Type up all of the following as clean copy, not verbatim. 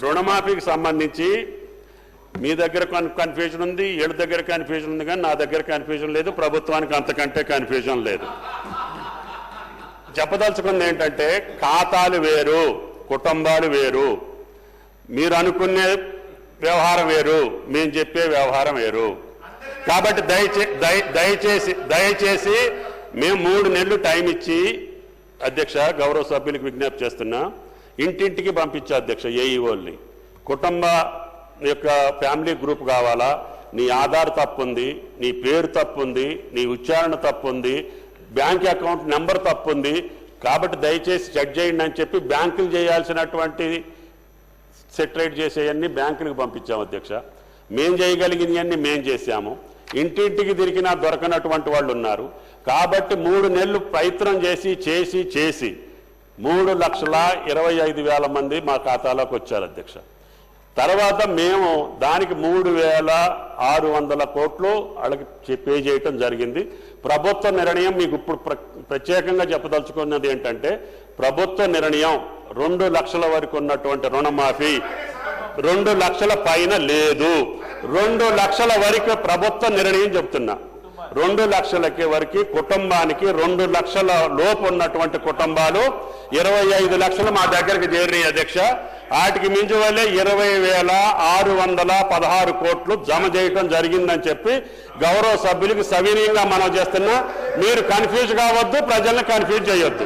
రుణమాఫీకి సంబంధించి మీ దగ్గర కన్ఫ్యూజన్ ఉంది, ఏళ్ళ దగ్గర కన్ఫ్యూజన్ ఉంది, కానీ నా దగ్గర కన్ఫ్యూజన్ లేదు, ప్రభుత్వానికి అంతకంటే కన్ఫ్యూజన్ లేదు. చెప్పదలుచుకుంది ఏంటంటే ఖాతాలు వేరు, కుటుంబాలు వేరు, మీరు అనుకునే వ్యవహారం వేరు, మేము చెప్పే వ్యవహారం వేరు. కాబట్టి దయచేసి మేము 3 నెలలు టైం ఇచ్చి అధ్యక్ష గౌరవ సభ్యులకు విజ్ఞప్తి చేస్తున్నా, ఇంటింటికి పంపించే అధ్యక్ష ఏఈఓల్ని. కుటుంబ యొక్క ఫ్యామిలీ గ్రూప్ కావాలా, నీ ఆధార్ తప్పుంది, నీ పేరు తప్పుంది, నీ ఉచ్చారణ తప్పుంది, బ్యాంక్ అకౌంట్ నెంబర్ తప్పుంది, కాబట్టి దయచేసి చెక్ చేయండి అని చెప్పి బ్యాంకులు చేయాల్సినటువంటి సెటరేట్ చేసేవన్నీ బ్యాంకులకు పంపించాము అధ్యక్ష. మేం చేయగలిగినవన్నీ మేం చేశాము. ఇంటింటికి తిరిగినా దొరకనటువంటి వాళ్ళు ఉన్నారు. కాబట్టి 3 నెలలు ప్రయత్నం చేసి 3,25,000 మంది మా ఖాతాలోకి వచ్చారు అధ్యక్ష. తర్వాత మేము దానికి 3,600 కోట్లు వాళ్ళకి పే చేయటం జరిగింది. ప్రభుత్వ నిర్ణయం మీకు ఇప్పుడు ప్రత్యేకంగా చెప్పదలుచుకున్నది ఏంటంటే, ప్రభుత్వ నిర్ణయం 2 లక్షల వరకు ఉన్నటువంటి రుణమాఫీ 2 లక్షల పైన లేదు. 2 లక్షల వరకు ప్రభుత్వ నిర్ణయం చెప్తున్నా. 2 లక్షలకి వరకు కుటుంబానికి 2 లక్షల లోపు ఉన్నటువంటి కుటుంబాలు 25 లక్షలు మా దగ్గరికి చేరినాయి అధ్యక్ష. వాటికి మించి వల్లే 20,616 కోట్లు జమ చేయటం జరిగిందని చెప్పి గౌరవ సభ్యులకు సవినీయంగా మనం చేస్తున్నా. మీరు కన్ఫ్యూజ్ కావద్దు, ప్రజల్ని కన్ఫ్యూజ్ చేయొద్దు.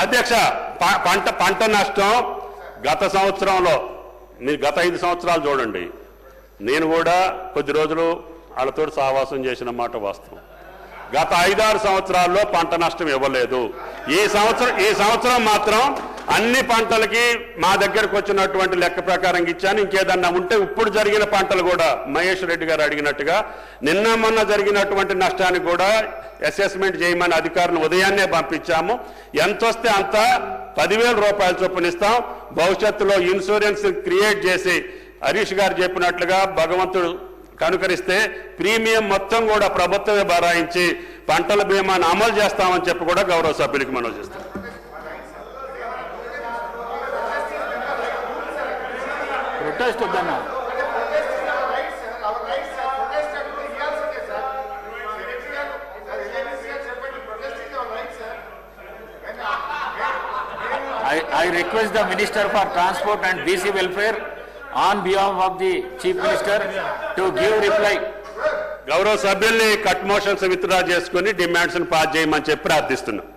అధ్యక్ష పంట నష్టం గత సంవత్సరంలో, మీరు గత 5 సంవత్సరాలు చూడండి, నేను కూడా కొద్ది రోజులు వాళ్ళతో సహవాసం చేసిన మాట వాస్తవం. గత 5-6 సంవత్సరాల్లో పంట నష్టం ఇవ్వలేదు. ఈ సంవత్సరం మాత్రం అన్ని పంటలకి మా దగ్గరకు వచ్చినటువంటి లెక్క ప్రకారం ఇచ్చాను. ఇంకేదన్నా ఉంటే ఇప్పుడు జరిగిన పంటలు కూడా మహేష్ రెడ్డి గారు అడిగినట్టుగా నిన్న మొన్న జరిగినటువంటి నష్టానికి కూడా అసెస్మెంట్ చేయమని అధికారులను ఉదయాన్నే పంపించాము. ఎంత వస్తే అంత 10,000 రూపాయల చొప్పున ఇస్తాం. భవిష్యత్తులో ఇన్సూరెన్స్ క్రియేట్ చేసి హరీష్ గారు చెప్పినట్లుగా భగవంతుడు కనుకరిస్తే ప్రీమియం మొత్తం కూడా ప్రభుత్వమే భరాయించి పంటల బీమాను అమలు చేస్తామని చెప్పి కూడా గౌరవ సభ్యులకు మనం చేస్తాం. I request the Minister for Transport and BC Welfare on behalf of the Chief Minister to give reply. గౌరవ సభ్యుల్ని కట్ మోషన్స్ విత్డ్రా చేసుకుని డిమాండ్స్ పాస్ చేయమని చెప్పి ప్రార్థిస్తున్నాం.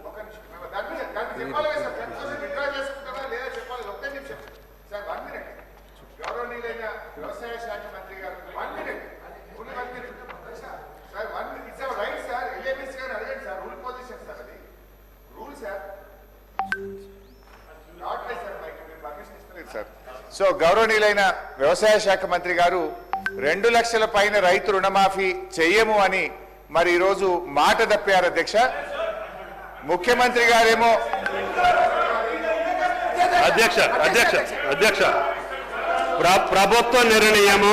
సో గౌరవనీయులైన వ్యవసాయ శాఖ మంత్రి గారు 2 లక్షల పైన రైతు రుణమాఫీ చెయ్యము అని మరి ఈరోజు మాట తప్పారు అధ్యక్ష. ముఖ్యమంత్రి గారేమో అధ్యక్ష ప్రభుత్వ నిర్ణయం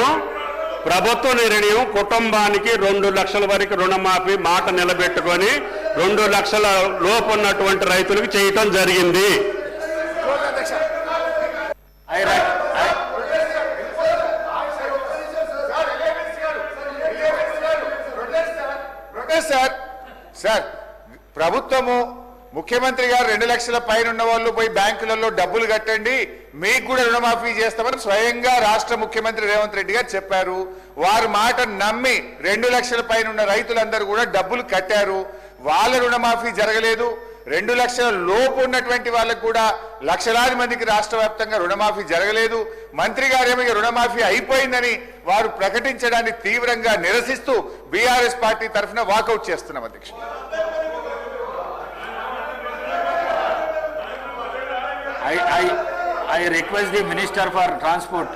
కుటుంబానికి 2 లక్షల వరకు రుణమాఫీ మాట నిలబెట్టుకొని 2 లక్షల లోపు ఉన్నటువంటి రైతులకు చేయటం జరిగింది. సార్ ప్రభుత్వము ముఖ్యమంత్రి గారు 2 లక్షల పైన ఉన్న వాళ్ళు పోయి బ్యాంకులలో డబ్బులు కట్టండి, మీకు కూడా రుణమాఫీ చేస్తామని స్వయంగా రాష్ట్ర ముఖ్యమంత్రి రేవంత్ రెడ్డి గారు చెప్పారు. వారి మాట నమ్మి 2 లక్షల పైన ఉన్న రైతులందరూ కూడా డబ్బులు కట్టారు. వాళ్ళ రుణమాఫీ జరగలేదు. 2 లక్షల లోపు ఉన్నటువంటి వాళ్ళకు కూడా లక్షలాది మందికి రాష్ట్ర వ్యాప్తంగా రుణమాఫీ జరగలేదు. మంత్రి గారేమో రుణమాఫీ అయిపోయిందని వారు ప్రకటించడాన్ని తీవ్రంగా నిరసిస్తూ బీఆర్ఎస్ పార్టీ తరఫున వాకౌట్ చేస్తున్నాం అధ్యక్ష. I request the Minister for Transport